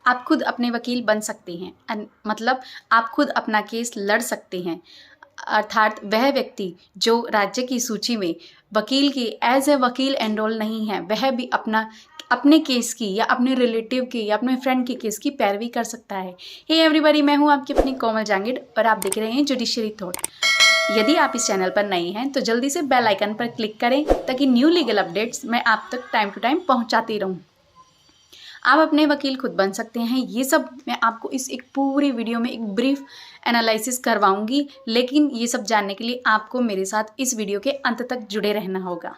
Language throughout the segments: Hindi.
आप खुद अपने वकील बन सकते हैं, मतलब आप खुद अपना केस लड़ सकते हैं। अर्थात वह व्यक्ति जो राज्य की सूची में वकील की एज ए वकील एनरोल नहीं है, वह भी अपने केस की या अपने रिलेटिव की या अपने फ्रेंड के केस की पैरवी कर सकता है। हे एवरीबॉडी, मैं हूँ आपकी अपनी कोमल जांगिड और आप देख रहे हैं जुडिशरी थॉट। यदि आप इस चैनल पर नए हैं तो जल्दी से बेल आइकन पर क्लिक करें ताकि न्यू लीगल अपडेट्स मैं आप तक टाइम टू टाइम पहुंचाती रहूं। आप अपने वकील खुद बन सकते हैं, ये सब मैं आपको इस एक पूरी वीडियो में एक ब्रीफ एनालिसिस करवाऊंगी, लेकिन ये सब जानने के लिए आपको मेरे साथ इस वीडियो के अंत तक जुड़े रहना होगा।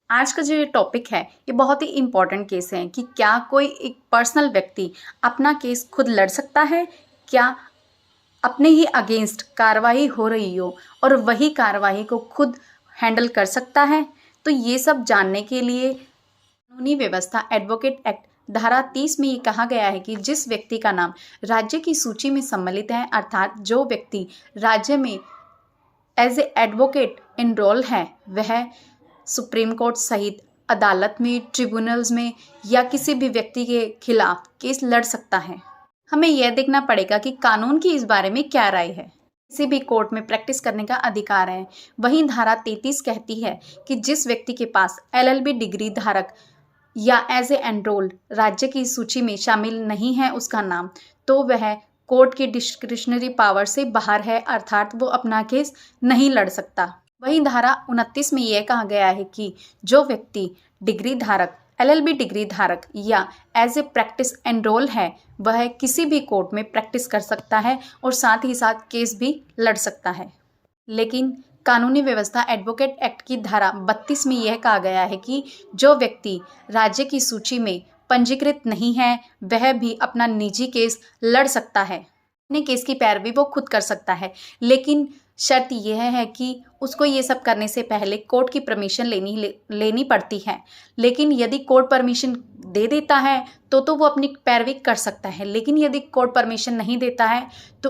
आज का जो ये टॉपिक है ये बहुत ही इम्पॉर्टेंट केस है कि क्या कोई एक पर्सनल व्यक्ति अपना केस खुद लड़ सकता है, क्या अपने ही अगेंस्ट कार्रवाई हो रही हो और वही कार्रवाई को खुद हैंडल कर सकता है। तो ये सब जानने के लिए कानूनी व्यवस्था एडवोकेट एक्ट धारा 30 में ये कहा गया है कि जिस व्यक्ति का नाम राज्य की सूची में सम्मिलित है, अर्थात जो व्यक्ति राज्य में एज ए एडवोकेट एनरोल है, वह सुप्रीम कोर्ट सहित अदालत में, ट्रिब्यूनल्स में या किसी भी व्यक्ति के खिलाफ केस लड़ सकता है। हमें यह देखना पड़ेगा कि कानून की इस बारे में क्या राय है। किसी भी कोर्ट में प्रैक्टिस करने का अधिकार है। वहीं धारा 33 कहती है कि जिस व्यक्ति के पास LLB डिग्री धारक या एज ए एनरोल्ड राज्य की सूची में शामिल नहीं है उसका नाम, तो वह कोर्ट के डिस्क्रिशनरी पावर से बाहर है, अर्थात वो अपना केस नहीं लड़ सकता। वहीं धारा 29 में यह कहा गया है कि जो व्यक्ति डिग्री धारक, LLB डिग्री धारक या एज ए प्रैक्टिस एनरोल है, वह किसी भी कोर्ट में प्रैक्टिस कर सकता है और साथ ही साथ केस भी लड़ सकता है। लेकिन कानूनी व्यवस्था एडवोकेट एक्ट की धारा 32 में यह कहा गया है कि जो व्यक्ति राज्य की सूची में पंजीकृत नहीं है, वह भी अपना निजी केस लड़ सकता है। अपने केस की पैरवी वो खुद कर सकता है, लेकिन शर्त यह है कि उसको ये सब करने से पहले कोर्ट की परमिशन लेनी पड़ती है। लेकिन यदि कोर्ट परमिशन दे देता है तो वो अपनी पैरवी कर सकता है, लेकिन यदि कोर्ट परमिशन नहीं देता है तो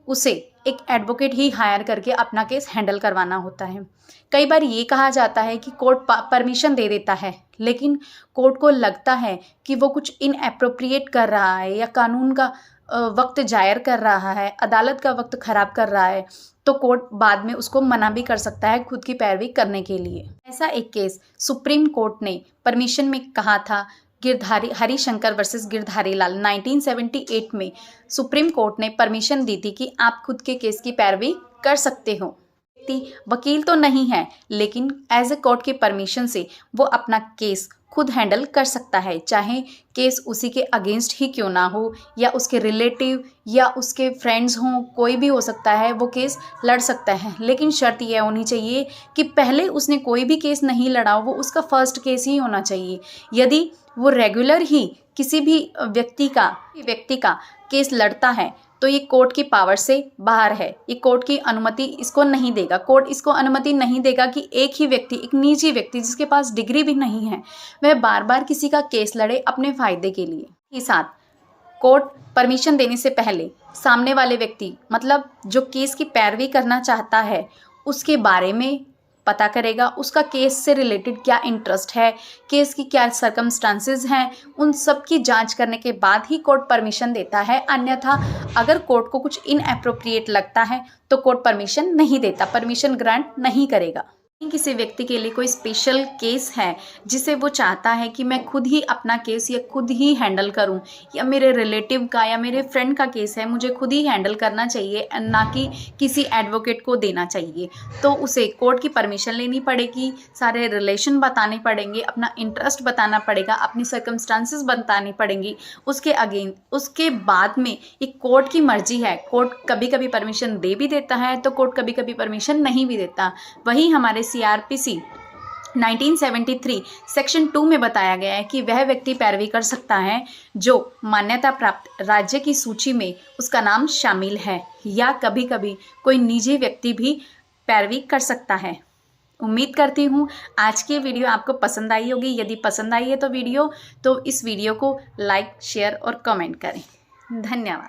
उसे एक एडवोकेट ही हायर करके अपना केस हैंडल करवाना होता है। कई बार ये कहा जाता है कि कोर्ट परमिशन दे देता है, लेकिन कोर्ट को लगता है कि वो कुछ इनएप्रोप्रिएट कर रहा है या कानून का वक्त जायर कर रहा है, अदालत का वक्त खराब कर रहा है, तो कोर्ट बाद में उसको मना भी कर सकता है खुद की पैरवी करने के लिए। ऐसा एक केस सुप्रीम कोर्ट ने परमिशन में कहा था, हरिशंकर वर्सेस गिरधारी लाल 1978 में सुप्रीम कोर्ट ने परमिशन दी थी कि आप खुद के केस की पैरवी कर सकते हो। वकील तो नहीं है, लेकिन एज ए कोर्ट की परमिशन से वो अपना केस खुद हैंडल कर सकता है, चाहे केस उसी के अगेंस्ट ही क्यों ना हो या उसके रिलेटिव या उसके फ्रेंड्स हों, कोई भी हो सकता है, वो केस लड़ सकता है। लेकिन शर्त यह होनी चाहिए कि पहले उसने कोई भी केस नहीं लड़ा, वो उसका फर्स्ट केस ही होना चाहिए। यदि वो रेगुलर ही किसी भी व्यक्ति का केस लड़ता है तो ये कोर्ट की पावर से बाहर है, ये कोर्ट की अनुमति इसको नहीं देगा। कोर्ट इसको अनुमति नहीं देगा कि एक ही व्यक्ति, एक निजी व्यक्ति जिसके पास डिग्री भी नहीं है, वह बार बार किसी का केस लड़े अपने फायदे के लिए। ही साथ कोर्ट परमिशन देने से पहले सामने वाले व्यक्ति, मतलब जो केस की पैरवी करना चाहता है, उसके बारे में पता करेगा, उसका केस से रिलेटेड क्या इंटरेस्ट है, केस की क्या सर्कमस्टांसेस हैं, उन सब की जांच करने के बाद ही कोर्ट परमिशन देता है। अन्यथा अगर कोर्ट को कुछ इनएप्रोप्रिएट लगता है तो कोर्ट परमिशन नहीं देता, परमिशन ग्रांट नहीं करेगा। किसी व्यक्ति के लिए कोई स्पेशल केस है जिसे वो चाहता है कि मैं खुद ही अपना केस या खुद ही हैंडल करूं, या मेरे रिलेटिव का या मेरे फ्रेंड का केस है, मुझे खुद ही हैंडल करना चाहिए, ना कि किसी एडवोकेट को देना चाहिए, तो उसे कोर्ट की परमिशन लेनी पड़ेगी, सारे रिलेशन बताने पड़ेंगे, अपना इंटरेस्ट बताना पड़ेगा, अपनी सर्कमस्टांसेस बतानी पड़ेंगी। उसके बाद में ये कोर्ट की मर्जी है। कोर्ट कभी कभी परमिशन दे भी देता है तो कोर्ट कभी कभी परमिशन नहीं भी देता। वही हमारे CRPC 1973 सेक्शन 2 में बताया गया है कि वह व्यक्ति पैरवी कर सकता है जो मान्यता प्राप्त राज्य की सूची में उसका नाम शामिल है, या कभी कभी कोई निजी व्यक्ति भी पैरवी कर सकता है। उम्मीद करती हूँ आज की वीडियो आपको पसंद आई होगी। यदि पसंद आई है तो इस वीडियो को लाइक, शेयर और कमेंट करें। धन्यवाद।